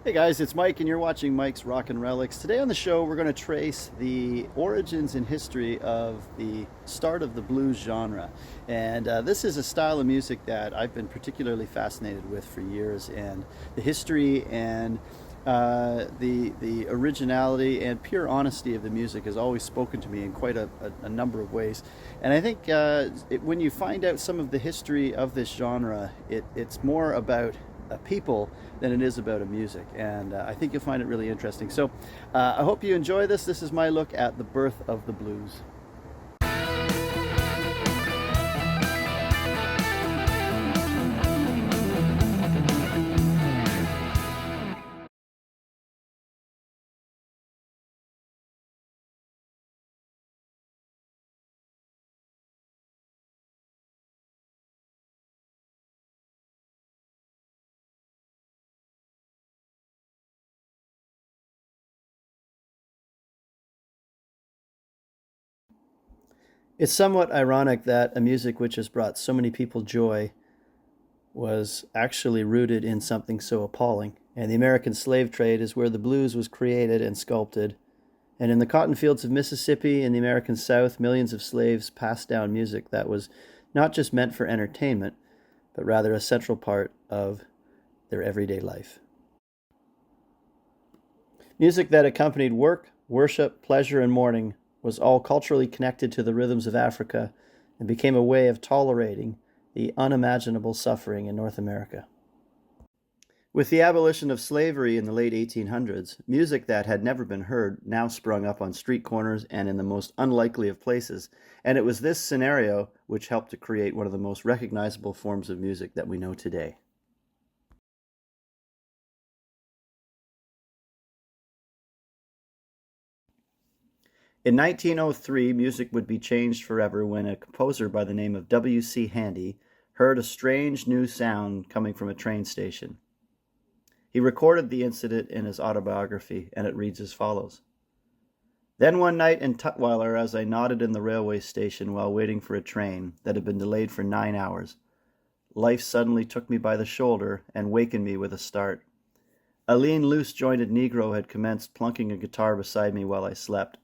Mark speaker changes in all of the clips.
Speaker 1: Hey guys, it's Mike, and you're watching Mike's Rock and Relics. Today on the show, we're going to trace the origins and history of the start of the blues genre. And this is a style of music that I've been particularly fascinated with for years. And the history and the originality and pure honesty of the music has always spoken to me in quite a number of ways. And I think when you find out some of the history of this genre, it's more about people than it is about a music, and I think you'll find it really interesting. So I hope you enjoy this. This is my look at the birth of the blues. It's somewhat ironic that a music which has brought so many people joy was actually rooted in something so appalling. And the American slave trade is where the blues was created and sculpted. And in the cotton fields of Mississippi in the American South, millions of slaves passed down music that was not just meant for entertainment, but rather a central part of their everyday life. Music that accompanied work, worship, pleasure, and mourning was all culturally connected to the rhythms of Africa and became a way of tolerating the unimaginable suffering in North America. With the abolition of slavery in the late 1800s, music that had never been heard now sprung up on street corners and in the most unlikely of places, and it was this scenario which helped to create one of the most recognizable forms of music that we know today. In 1903, music would be changed forever when a composer by the name of W.C. Handy heard a strange new sound coming from a train station. He recorded the incident in his autobiography, and it reads as follows. Then one night in Tutwiler, as I nodded in the railway station while waiting for a train that had been delayed for 9 hours, life suddenly took me by the shoulder and wakened me with a start. A lean, loose-jointed Negro had commenced plunking a guitar beside me while I slept.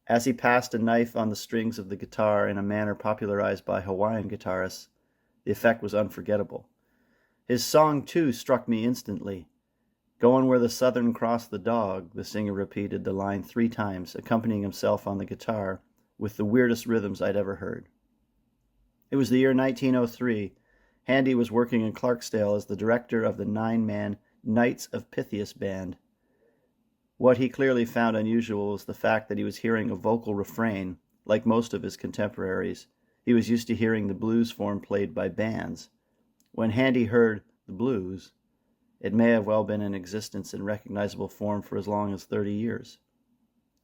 Speaker 1: As he passed a knife on the strings of the guitar in a manner popularized by Hawaiian guitarists, the effect was unforgettable. His song, too, struck me instantly. Going where the Southern crossed the dog, the singer repeated the line 3 times, accompanying himself on the guitar with the weirdest rhythms I'd ever heard. It was the year 1903. Handy was working in Clarksdale as the director of the 9-man Knights of Pythias band. What he clearly found unusual was the fact that he was hearing a vocal refrain. Like most of his contemporaries, he was used to hearing the blues form played by bands. When Handy heard the blues, it may have well been in existence in recognizable form for as long as 30 years.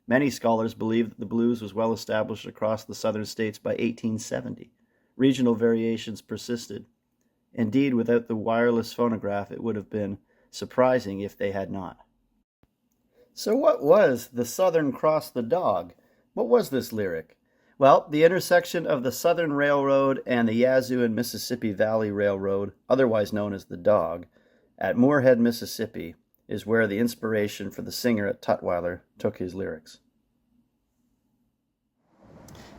Speaker 1: Many scholars believe that the blues was well established across the southern states by 1870. Regional variations persisted. Indeed, without the wireless phonograph, it would have been surprising if they had not. So what was the Southern Cross the Dog? What was this lyric? Well, the intersection of the Southern Railroad and the Yazoo and Mississippi Valley Railroad, otherwise known as the Dog, at Moorhead, Mississippi, is where the inspiration for the singer at Tutwiler took his lyrics.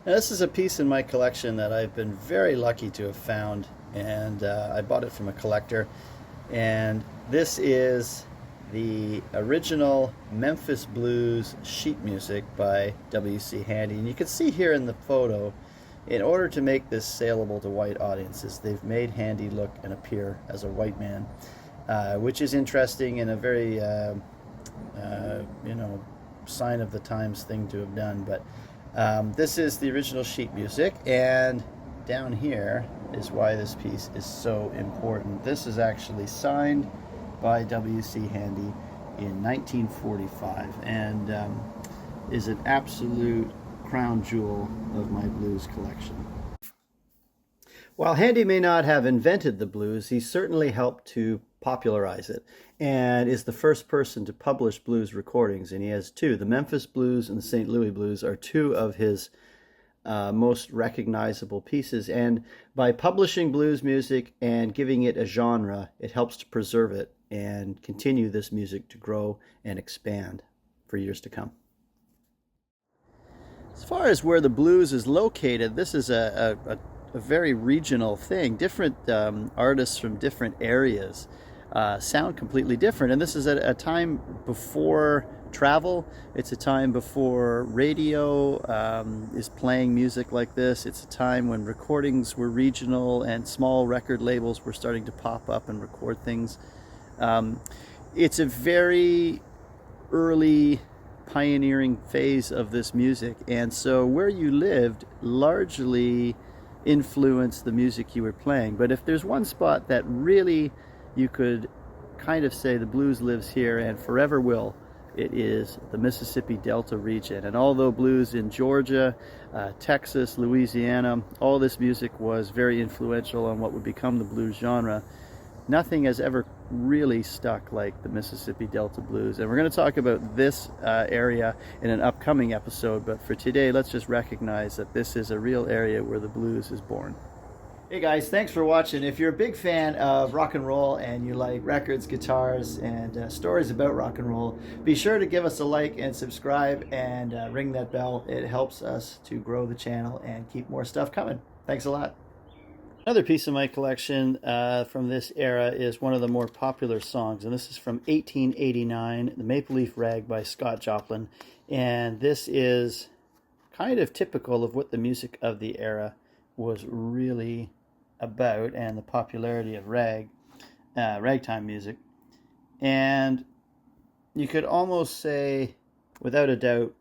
Speaker 1: Now, this is a piece in my collection that I've been very lucky to have found, and I bought it from a collector. And this is the original Memphis Blues sheet music by W.C. Handy. And you can see here in the photo, in order to make this saleable to white audiences, they've made Handy look and appear as a white man, which is interesting and a very, sign of the times thing to have done. But this is the original sheet music, and down here is why this piece is so important. This is actually signed by W.C. Handy in 1945 and is an absolute crown jewel of my blues collection. While Handy may not have invented the blues, he certainly helped to popularize it and is the first person to publish blues recordings, and he has 2. The Memphis Blues and the St. Louis Blues are 2 of his most recognizable pieces, and by publishing blues music and giving it a genre, it helps to preserve it and continue this music to grow and expand for years to come. As far as where the blues is located, this is a very regional thing. Different artists from different areas sound completely different. And this is at a time before travel. It's a time before radio is playing music like this. It's a time when recordings were regional and small record labels were starting to pop up and record things. It's a very early pioneering phase of this music, and so where you lived largely influenced the music you were playing. But if there's one spot that really you could kind of say the blues lives here and forever will, it is the Mississippi Delta region. And although blues in Georgia, Texas, Louisiana, all this music was very influential on what would become the blues genre, nothing has ever really stuck like the Mississippi Delta blues. And we're going to talk about this area in an upcoming episode, but for today, let's just recognize that this is a real area where the blues is born. Hey guys, thanks for watching. If you're a big fan of rock and roll and you like records, guitars, and stories about rock and roll, be sure to give us a like and subscribe and ring that bell. It helps us to grow the channel and keep more stuff coming. Thanks a lot. Another piece of my collection from this era is one of the more popular songs, and this is from 1889, The Maple Leaf Rag by Scott Joplin. And this is kind of typical of what the music of the era was really about and the popularity of ragtime music. And you could almost say, without a doubt,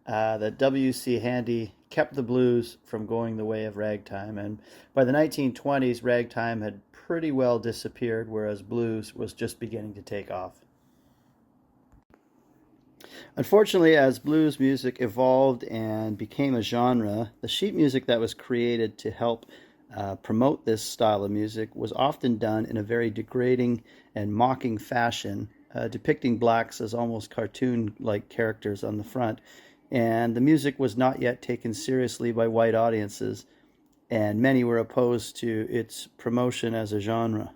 Speaker 1: that W.C. Handy kept the blues from going the way of ragtime. And by the 1920s, ragtime had pretty well disappeared, whereas blues was just beginning to take off. Unfortunately, as blues music evolved and became a genre, the sheet music that was created to help promote this style of music was often done in a very degrading and mocking fashion, depicting blacks as almost cartoon-like characters on the front. And the music was not yet taken seriously by white audiences, and many were opposed to its promotion as a genre.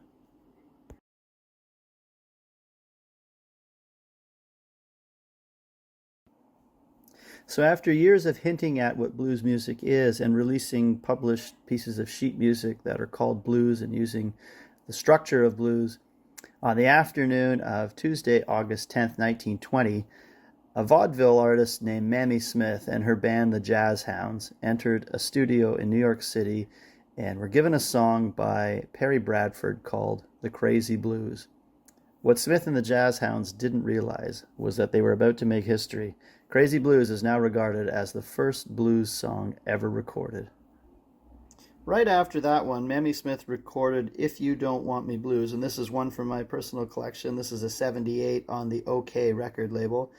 Speaker 1: So after years of hinting at what blues music is and releasing published pieces of sheet music that are called blues and using the structure of blues, on the afternoon of Tuesday, August 10th, 1920, a vaudeville artist named Mamie Smith and her band, the Jazz Hounds, entered a studio in New York City and were given a song by Perry Bradford called The Crazy Blues. What Smith and the Jazz Hounds didn't realize was that they were about to make history. Crazy Blues is now regarded as the first blues song ever recorded. Right after that one, Mamie Smith recorded If You Don't Want Me Blues, and this is one from my personal collection. This is a 78 on the OK record label.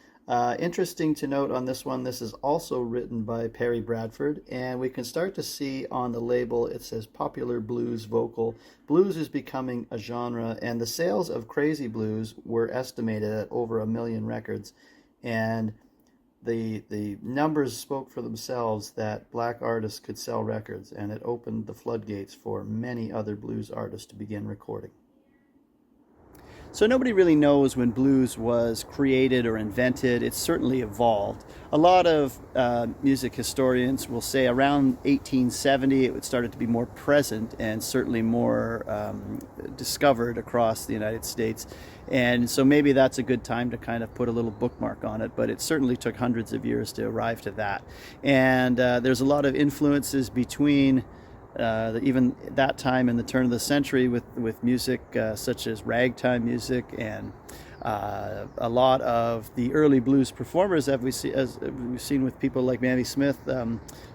Speaker 1: Interesting to note on this one, this is also written by Perry Bradford, and we can start to see on the label it says popular blues vocal. Blues is becoming a genre, and the sales of Crazy Blues were estimated at over 1 million records, and the numbers spoke for themselves that black artists could sell records, and it opened the floodgates for many other blues artists to begin recording. So nobody really knows when blues was created or invented. It's certainly evolved. A lot of music historians will say around 1870 it started to be more present and certainly more discovered across the United States. And so maybe that's a good time to kind of put a little bookmark on it, but it certainly took hundreds of years to arrive to that. And there's a lot of influences between even that time in the turn of the century with music such as ragtime music, and a lot of the early blues performers as we've seen with people like Mamie Smith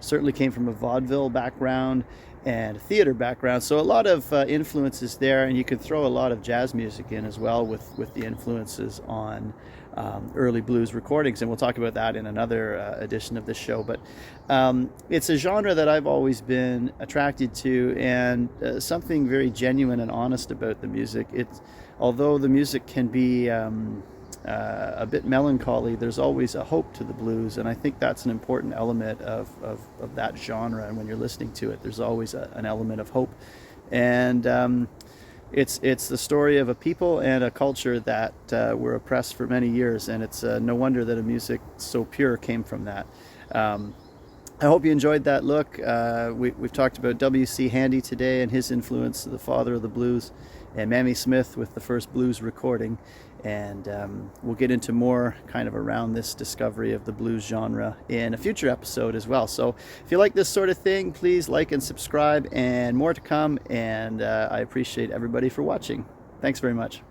Speaker 1: certainly came from a vaudeville background and a theater background. So a lot of influences there, and you can throw a lot of jazz music in as well with the influences on early blues recordings, and we'll talk about that in another edition of this show. But it's a genre that I've always been attracted to, and something very genuine and honest about the music. Although the music can be a bit melancholy, there's always a hope to the blues, and I think that's an important element of that genre. And when you're listening to it, there's always an element of hope. And it's the story of a people and a culture that were oppressed for many years, and it's no wonder that a music so pure came from that. Um, I hope you enjoyed that look. We've talked about W.C. Handy today and his influence, the father of the blues, and Mamie Smith with the first blues recording. And we'll get into more kind of around this discovery of the blues genre in a future episode as well. So if you like this sort of thing, please like and subscribe, and more to come. And I appreciate everybody for watching. Thanks very much.